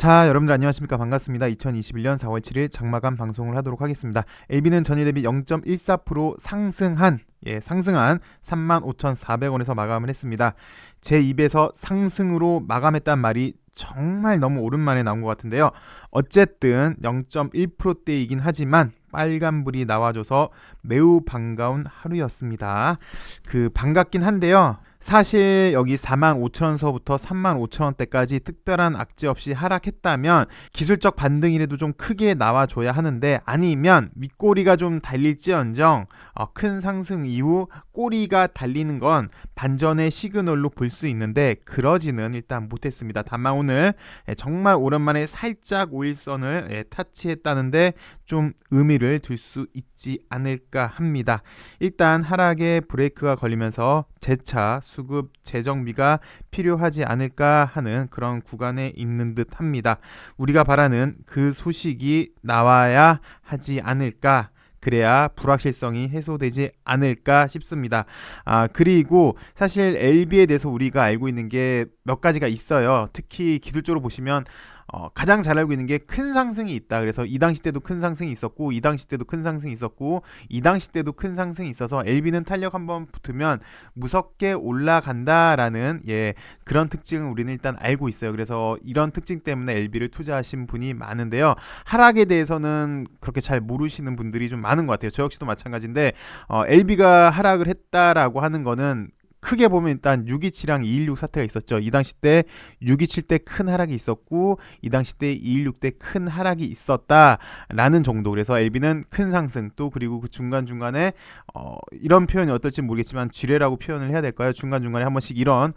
자, 여러분들 안녕하십니까? 반갑습니다. 2021년 4월 7일 장마감 방송을 하도록 하겠습니다. LB는 전일 대비 0.14% 상승한 35,400원에서 마감을 했습니다. 제 입에서 상승으로 마감했단 말이 정말 너무 오랜만에 나온 것 같은데요. 어쨌든 0.1%대이긴 하지만 빨간불이 나와줘서 매우 반가운 하루였습니다. 반갑긴 한데요. 사실 여기 45,000원서부터 35,000원대까지 특별한 악재 없이 하락했다면 기술적 반등이라도 좀 크게 나와줘야 하는데, 아니면 윗꼬리가 좀 달릴지언정 큰 상승 이후 꼬리가 달리는 건 반전의 시그널로 볼 수 있는데, 그러지는 일단 못했습니다. 다만 오늘 정말 오랜만에 살짝 5일선을 타치했다는데 좀 의미를 둘 수 있지 않을까 합니다. 일단 하락에 브레이크가 걸리면서 재차 수급 재정비가 필요하지 않을까 하는 그런 구간에 있는 듯 합니다. 우리가 바라는 그 소식이 나와야 하지 않을까, 그래야 불확실성이 해소되지 않을까 싶습니다. 그리고 사실 LB에 대해서 우리가 알고 있는 게 몇 가지가 있어요. 특히 기술적으로 보시면 가장 잘 알고 있는 게 큰 상승이 있다. 그래서 이 당시 때도 큰 상승이 있었고, 이 당시 때도 큰 상승이 있었고, 이 당시 때도 큰 상승이 있어서 LB는 탄력 한번 붙으면 무섭게 올라간다라는 그런 특징을 우리는 일단 알고 있어요. 그래서 이런 특징 때문에 LB를 투자하신 분이 많은데요. 하락에 대해서는 그렇게 잘 모르시는 분들이 좀 많은 것 같아요. 저 역시도 마찬가지인데, LB가 하락을 했다라고 하는 거는 크게 보면 일단 627랑 216 사태가 있었죠. 이 당시 때 627 때 큰 하락이 있었고, 이 당시 때 216 때 큰 하락이 있었다라는 정도. 그래서 LB는 큰 상승, 또 그리고 그 중간중간에 이런 표현이 어떨지 모르겠지만 지뢰라고 표현을 해야 될까요? 중간중간에 한 번씩 이런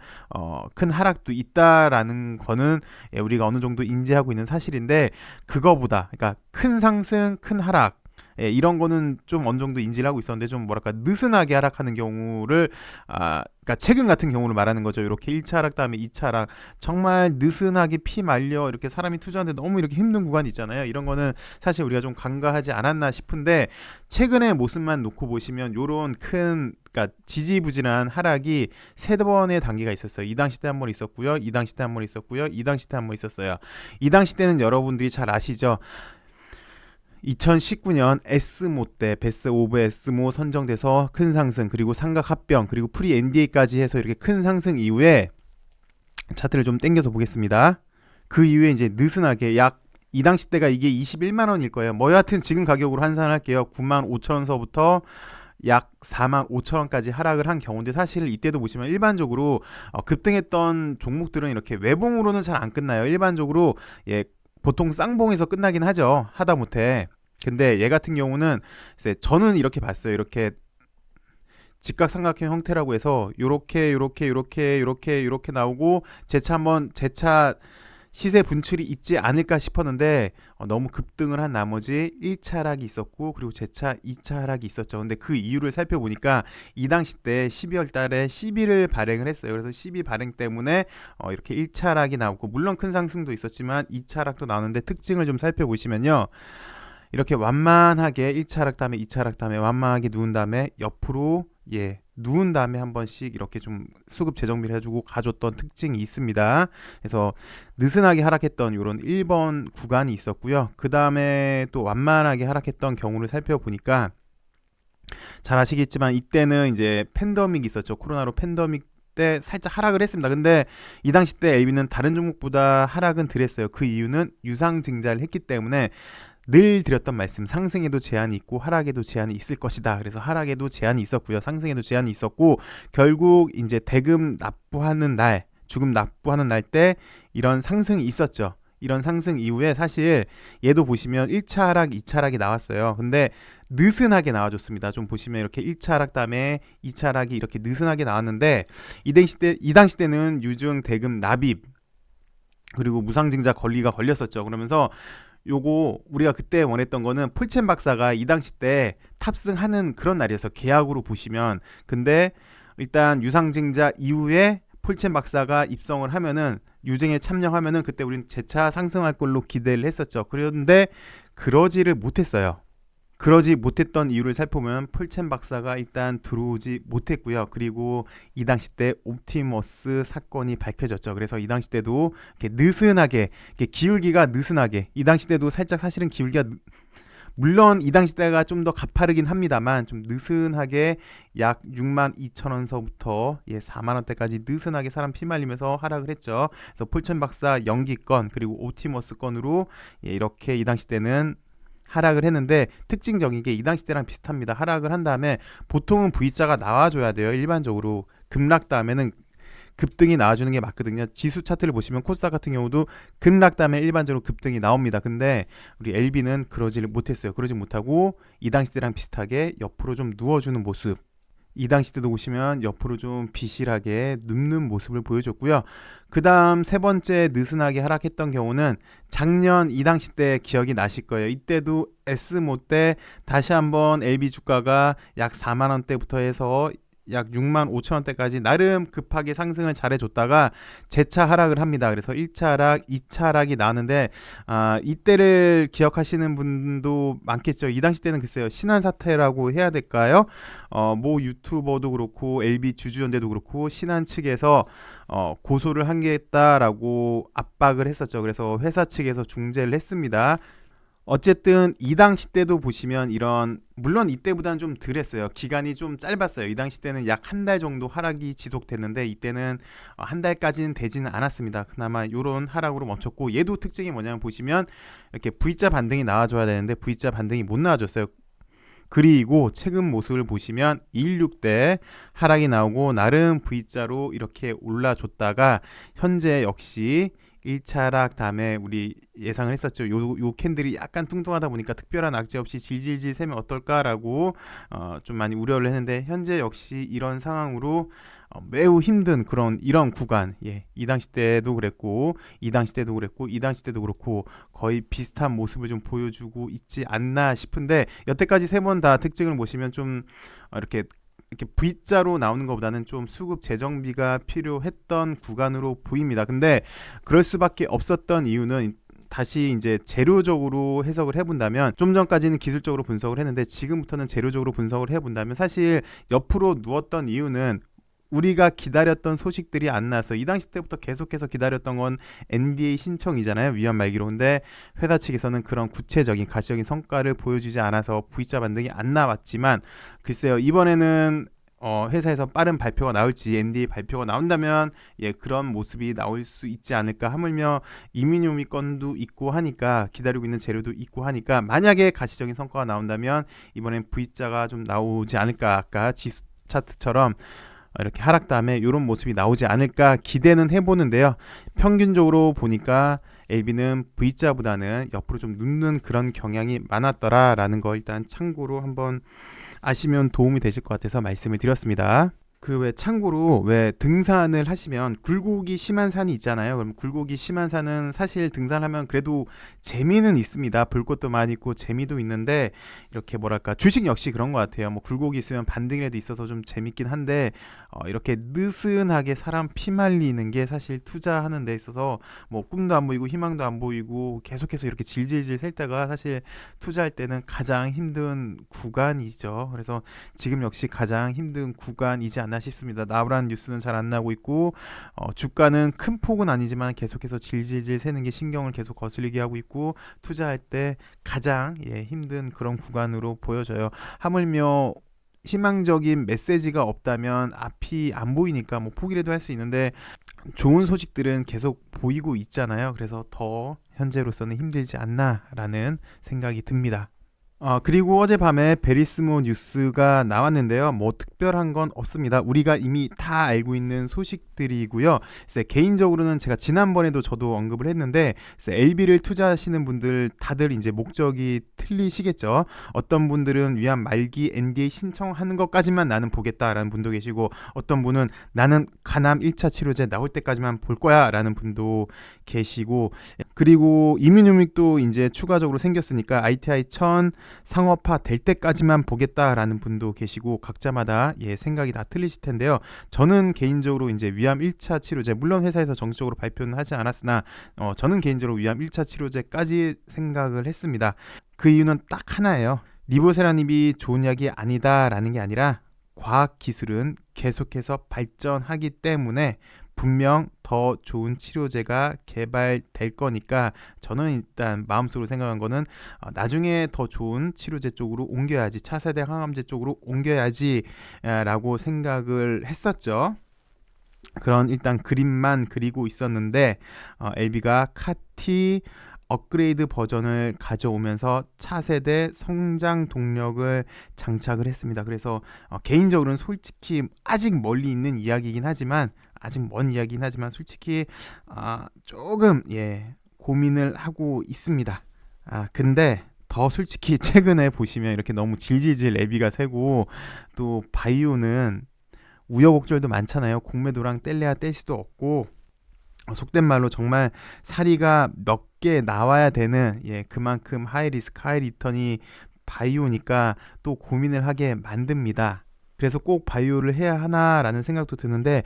큰 하락도 있다라는 거는 우리가 어느 정도 인지하고 있는 사실인데, 그거보다 그러니까 큰 상승, 큰 하락, 이런 거는 좀 어느 정도 인지를 하고 있었는데, 좀 뭐랄까 느슨하게 하락하는 경우를 그러니까 최근 같은 경우를 말하는 거죠. 이렇게 1차 하락 다음에 2차 하락, 정말 느슨하게 피 말려 이렇게 사람이 투자하는데 너무 이렇게 힘든 구간이 있잖아요. 이런 거는 사실 우리가 좀 간과하지 않았나 싶은데, 최근의 모습만 놓고 보시면 요런 큰, 그러니까 지지부진한 하락이 세 번의 단계가 있었어요. 이 당시 때 한 번 있었고요, 이 당시 때 한 번 있었고요, 이 당시 때 한 번 있었어요. 이 당시 때는 여러분들이 잘 아시죠? 2019년 에스모 때 베스트 오브 에스모 선정돼서 큰 상승, 그리고 삼각 합병, 그리고 프리 NDA까지 해서 이렇게 큰 상승 이후에 차트를 좀 당겨서 보겠습니다. 그 이후에 이제 느슨하게 약 이 당시 때가 이게 21만 원일 거예요. 뭐 여하튼 지금 가격으로 환산할게요. 9만 5천 원서부터 약 4만 5천 원까지 하락을 한 경우인데, 사실 이때도 보시면 일반적으로 급등했던 종목들은 이렇게 외봉으로는 잘 안 끝나요. 일반적으로 보통 쌍봉에서 끝나긴 하죠. 하다못해. 근데 얘 같은 경우는 저는 이렇게 봤어요. 이렇게 직각삼각형 형태라고 해서 요렇게 나오고 재차 시세 분출이 있지 않을까 싶었는데, 너무 급등을 한 나머지 1차 하락이 있었고, 그리고 재차 2차 하락이 있었죠. 근데 그 이유를 살펴보니까 이 당시 때 12월 달에 12를 발행을 했어요. 그래서 12 발행 때문에 이렇게 1차 하락이 나오고, 물론 큰 상승도 있었지만 2차 하락도 나오는데, 특징을 좀 살펴보시면요. 이렇게 완만하게 1차 하락 다음에 2차 하락 다음에 완만하게 누운 다음에 옆으로 누운 다음에 한 번씩 이렇게 좀 수급 재정비를 해주고 가줬던 특징이 있습니다. 그래서 느슨하게 하락했던 이런 1번 구간이 있었고요. 그 다음에 또 완만하게 하락했던 경우를 살펴보니까 잘 아시겠지만, 이때는 이제 팬데믹이 있었죠. 코로나로 팬데믹 때 살짝 하락을 했습니다. 근데 이 당시 때 LB는 다른 종목보다 하락은 덜 했어요. 그 이유는 유상증자를 했기 때문에, 늘 드렸던 말씀, 상승에도 제한이 있고 하락에도 제한이 있을 것이다. 그래서 하락에도 제한이 있었고요, 상승에도 제한이 있었고, 결국 이제 대금 납부하는 날, 주금 납부하는 날 때 이런 상승이 있었죠. 이런 상승 이후에 사실 얘도 보시면 1차 하락, 2차 하락이 나왔어요. 근데 느슨하게 나와줬습니다. 좀 보시면 이렇게 1차 하락 다음에 2차 하락이 이렇게 느슨하게 나왔는데, 이 당시 때는 유증 대금 납입, 그리고 무상증자 권리가 걸렸었죠. 그러면서 요거 우리가 그때 원했던 거는 폴첸 박사가 이 당시 때 탑승하는 그런 날이어서 계약으로 보시면, 근데 일단 유상증자 이후에 폴첸 박사가 입성을 하면은, 유증에 참여하면은 그때 우린 재차 상승할 걸로 기대를 했었죠. 그런데 그러지를 못했어요. 그러지 못했던 이유를 살펴보면 폴첸 박사가 일단 들어오지 못했고요. 그리고 이 당시 때 옵티머스 사건이 밝혀졌죠. 그래서 이 당시 때도 이렇게 느슨하게, 이렇게 기울기가 느슨하게, 이 당시 때도 살짝 사실은 기울기가 물론 이 당시 때가 좀 더 가파르긴 합니다만 좀 느슨하게 약 6만 2천 원서부터 4만 원대까지 느슨하게 사람 피말리면서 하락을 했죠. 그래서 폴첸 박사 연기권 그리고 옵티머스 건으로 이렇게 이 당시 때는 하락을 했는데, 특징적인 게 이 당시 때랑 비슷합니다. 하락을 한 다음에 보통은 V자가 나와줘야 돼요. 일반적으로 급락 다음에는 급등이 나와주는 게 맞거든요. 지수 차트를 보시면 코스닥 같은 경우도 급락 다음에 일반적으로 급등이 나옵니다. 근데 우리 LB는 그러지를 못했어요. 그러지 못하고 이 당시 때랑 비슷하게 옆으로 좀 누워주는 모습, 이 당시 때도 보시면 옆으로 좀 비실하게 눕는 모습을 보여줬고요. 그 다음 세 번째 느슨하게 하락했던 경우는 작년 이 당시 때 기억이 나실 거예요. 이때도 S모 때 다시 한번 LB 주가가 약 4만 원대부터 해서 약 6만 5천 원대까지 나름 급하게 상승을 잘해줬다가 재차 하락을 합니다. 그래서 1차 하락, 2차 하락이 나왔는데 이때를 기억하시는 분도 많겠죠. 이 당시 때는 글쎄요, 신한사태라고 해야 될까요? 모 유튜버도 그렇고 LB 주주연대도 그렇고 신한 측에서 고소를 하겠다라고 압박을 했었죠. 그래서 회사 측에서 중재를 했습니다. 어쨌든 이 당시 때도 보시면 이런, 물론 이때보다는 좀 덜했어요. 기간이 좀 짧았어요. 이 당시 때는 약 한 달 정도 하락이 지속됐는데 이때는 한 달까지는 되지는 않았습니다. 그나마 이런 하락으로 멈췄고, 얘도 특징이 뭐냐면 보시면 이렇게 V자 반등이 나와줘야 되는데 V자 반등이 못 나와줬어요. 그리고 최근 모습을 보시면 216대 하락이 나오고 나름 V자로 이렇게 올라줬다가 현재 역시 1차 하락 다음에 우리 예상을 했었죠. 요 캔들이 약간 뚱뚱하다 보니까 특별한 악재 없이 질질질 세면 어떨까라고 좀 많이 우려를 했는데, 현재 역시 이런 상황으로 매우 힘든 이런 구간, 이 당시 때도 그랬고 이 당시 때도 그랬고 이 당시 때도 그렇고 거의 비슷한 모습을 좀 보여주고 있지 않나 싶은데, 여태까지 세 번 다 특징을 보시면 좀 이렇게 V자로 나오는 것보다는 좀 수급 재정비가 필요했던 구간으로 보입니다. 근데 그럴 수밖에 없었던 이유는, 다시 이제 재료적으로 해석을 해본다면, 좀 전까지는 기술적으로 분석을 했는데 지금부터는 재료적으로 분석을 해본다면, 사실 옆으로 누웠던 이유는 우리가 기다렸던 소식들이 안 나서, 이 당시 때부터 계속해서 기다렸던 건 NDA 신청이잖아요. 위험 말기로. 근데 회사 측에서는 그런 구체적인 가시적인 성과를 보여주지 않아서 V자 반등이 안 나왔지만, 글쎄요, 이번에는 회사에서 빠른 발표가 나올지, NDA 발표가 나온다면 그런 모습이 나올 수 있지 않을까. 하물며 이민요미 건도 있고 하니까, 기다리고 있는 재료도 있고 하니까, 만약에 가시적인 성과가 나온다면 이번엔 V자가 좀 나오지 않을까. 아까 지수 차트처럼 이렇게 하락 다음에 이런 모습이 나오지 않을까 기대는 해보는데요. 평균적으로 보니까 LB는 V자보다는 옆으로 좀 눕는 그런 경향이 많았더라라는 거 일단 참고로 한번 아시면 도움이 되실 것 같아서 말씀을 드렸습니다. 그 외 참고로, 왜 등산을 하시면 굴곡이 심한 산이 있잖아요. 그럼 굴곡이 심한 산은 사실 등산하면 그래도 재미는 있습니다. 볼 것도 많이 있고 재미도 있는데, 이렇게 뭐랄까, 주식 역시 그런 것 같아요. 뭐 굴곡이 있으면 반등이라도 있어서 좀 재밌긴 한데 이렇게 느슨하게 사람 피말리는 게 사실 투자하는 데 있어서 뭐 꿈도 안 보이고 희망도 안 보이고 계속해서 이렇게 질질질 셀 때가 사실 투자할 때는 가장 힘든 구간이죠. 그래서 지금 역시 가장 힘든 구간이지 않나 싶습니다. 나오라는 뉴스는 잘 안 나오고 있고 주가는 큰 폭은 아니지만 계속해서 질질질 새는 게 신경을 계속 거슬리게 하고 있고, 투자할 때 가장 힘든 그런 구간으로 보여져요. 하물며 희망적인 메시지가 없다면 앞이 안 보이니까 뭐 포기라도 할 수 있는데, 좋은 소식들은 계속 보이고 있잖아요. 그래서 더 현재로서는 힘들지 않나라는 생각이 듭니다. 그리고 어젯밤에 베리스모 뉴스가 나왔는데요. 뭐 특별한 건 없습니다. 우리가 이미 다 알고 있는 소식들이고요. 개인적으로는 제가 지난번에도 저도 언급을 했는데, LB를 투자하시는 분들 다들 이제 목적이 틀리시겠죠. 어떤 분들은 위안 말기 NDA 신청하는 것까지만 나는 보겠다라는 분도 계시고, 어떤 분은 나는 간암 1차 치료제 나올 때까지만 볼 거야 라는 분도 계시고, 그리고 이민유믹도 이제 추가적으로 생겼으니까 ITI 1000 상업화 될 때까지만 보겠다라는 분도 계시고, 각자마다 생각이 다 틀리실 텐데요. 저는 개인적으로 이제 위암 1차 치료제, 물론 회사에서 정식적으로 발표는 하지 않았으나 저는 개인적으로 위암 1차 치료제까지 생각을 했습니다. 그 이유는 딱 하나예요. 리보세라닙이 좋은 약이 아니다라는 게 아니라 과학 기술은 계속해서 발전하기 때문에 분명 더 좋은 치료제가 개발될 거니까 저는 일단 마음속으로 생각한 거는 나중에 더 좋은 치료제 쪽으로 옮겨야지, 차세대 항암제 쪽으로 옮겨야지 라고 생각을 했었죠. 그런 일단 그림만 그리고 있었는데 LB가 카티 업그레이드 버전을 가져오면서 차세대 성장 동력을 장착을 했습니다. 그래서 개인적으로는 솔직히 아직 멀리 있는 이야기이긴 하지만, 아직 먼 이야기긴 하지만 솔직히 조금 고민을 하고 있습니다. 근데 더 솔직히 최근에 보시면 이렇게 너무 질질질 레비가 새고, 또 바이오는 우여곡절도 많잖아요. 공매도랑 뗄래야 뗄 수도 없고, 속된 말로 정말 사리가 몇 개 나와야 되는 그만큼 하이 리스크 하이 리턴이 바이오니까 또 고민을 하게 만듭니다. 그래서 꼭 바이오를 해야 하나라는 생각도 드는데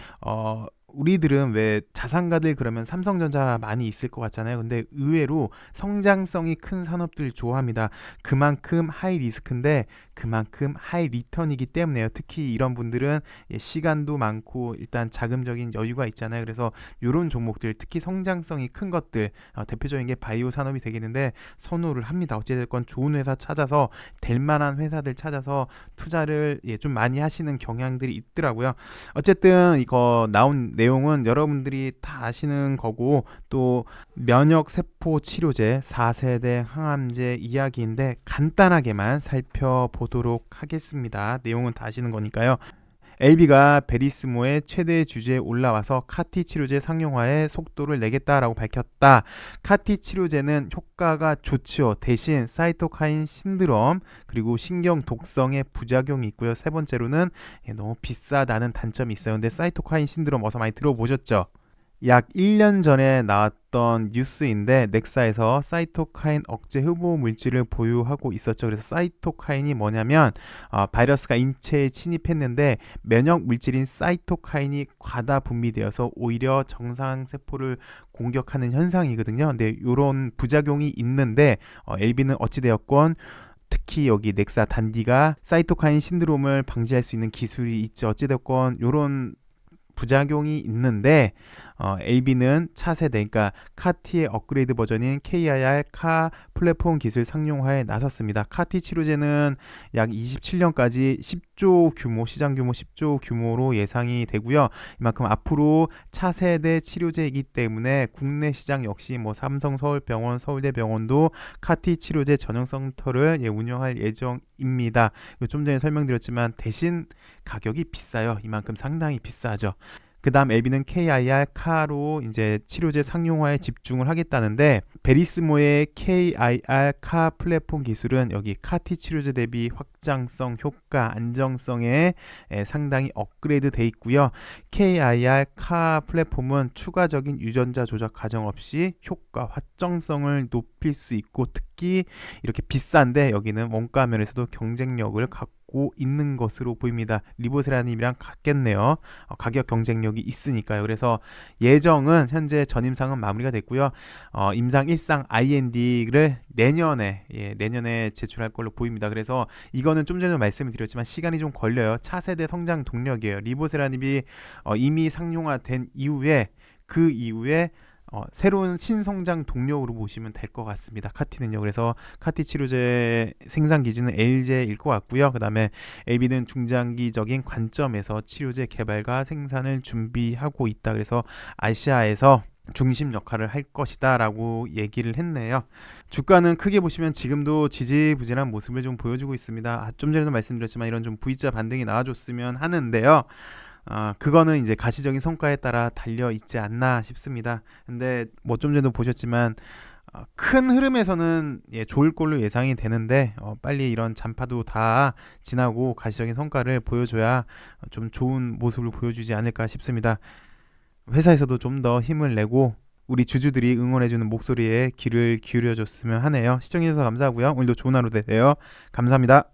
우리들은 왜 자산가들 그러면 삼성전자 많이 있을 것 같잖아요. 근데 의외로 성장성이 큰 산업들 좋아합니다. 그만큼 하이 리스크인데 그만큼 하이 리턴이기 때문에요. 특히 이런 분들은 시간도 많고 일단 자금적인 여유가 있잖아요. 그래서 이런 종목들, 특히 성장성이 큰 것들, 대표적인 게 바이오 산업이 되겠는데 선호를 합니다. 어찌됐건 좋은 회사 찾아서, 될 만한 회사들 찾아서 투자를 좀 많이 하시는 경향들이 있더라고요. 어쨌든 이거 나온 내용은 여러분들이 다 아시는 거고, 또 면역세포 치료제 4세대 항암제 이야기인데 간단하게만 살펴보도록 하겠습니다. 내용은 다 아시는 거니까요. LB가 베리스모의 최대 주제에 올라와서 카티 치료제 상용화에 속도를 내겠다라고 밝혔다. 카티 치료제는 효과가 좋지요. 대신 사이토카인 신드롬 그리고 신경 독성의 부작용이 있고요. 세 번째로는 너무 비싸다는 단점이 있어요. 근데 사이토카인 신드롬 어서 많이 들어보셨죠? 약 1년 전에 나왔던 뉴스인데 넥사에서 사이토카인 억제 흡보 물질을 보유하고 있었죠. 그래서 사이토카인이 뭐냐면 바이러스가 인체에 침입했는데 면역 물질인 사이토카인이 과다 분비되어서 오히려 정상 세포를 공격하는 현상이거든요. 근데 이런 부작용이 있는데 LB는 어찌되었건 특히 여기 넥사 단디가 사이토카인 신드롬을 방지할 수 있는 기술이 있죠. 어찌됐건 이런 부작용이 있는데 LB는 차세대, 그러니까 카티의 업그레이드 버전인 KIR 카 플랫폼 기술 상용화에 나섰습니다. 카티 치료제는 약 27년까지 10조 규모, 시장 규모 10조 규모로 예상이 되고요. 이만큼 앞으로 차세대 치료제이기 때문에 국내 시장 역시 뭐 삼성 서울병원, 서울대병원도 카티 치료제 전용 센터를 운영할 예정입니다. 좀 전에 설명드렸지만 대신 가격이 비싸요. 이만큼 상당히 비싸죠. 그 다음 LB는 KIR 카로 이제 치료제 상용화에 집중을 하겠다는데, 베리스모의 KIR 카 플랫폼 기술은 여기 카티 치료제 대비 확장성, 효과, 안정성에 상당히 업그레이드 돼 있고요. KIR 카 플랫폼은 추가적인 유전자 조작 과정 없이 효과, 확정성을 높일 수 있고, 특히 이렇게 비싼데 여기는 원가 면에서도 경쟁력을 갖고 있는 것으로 보입니다. 리보세라님이랑 같겠네요. 가격 경쟁력이 있으니까요. 그래서 예정은 현재 전임상은 마무리가 됐고요. 임상 1상 IND를 내년에 제출할 걸로 보입니다. 그래서 이거는 좀 전에 말씀을 드렸지만 시간이 좀 걸려요. 차세대 성장 동력이에요. 리보세라닙이 이미 상용화된 이후에 새로운 신성장 동력으로 보시면 될 것 같습니다. 카티는요. 그래서 카티 치료제 생산 기지는 LG일 것 같고요. 그 다음에 LB는 중장기적인 관점에서 치료제 개발과 생산을 준비하고 있다. 그래서 아시아에서 중심 역할을 할 것이다 라고 얘기를 했네요. 주가는 크게 보시면 지금도 지지부진한 모습을 좀 보여주고 있습니다. 좀 전에도 말씀드렸지만 이런 좀 V자 반등이 나와줬으면 하는데요. 그거는 이제 가시적인 성과에 따라 달려 있지 않나 싶습니다. 근데 뭐 좀 전에도 보셨지만 큰 흐름에서는 좋을 걸로 예상이 되는데 빨리 이런 잔파도 다 지나고 가시적인 성과를 보여줘야 좀 좋은 모습을 보여주지 않을까 싶습니다. 회사에서도 좀 더 힘을 내고 우리 주주들이 응원해주는 목소리에 귀를 기울여줬으면 하네요. 시청해주셔서 감사하고요. 오늘도 좋은 하루 되세요. 감사합니다.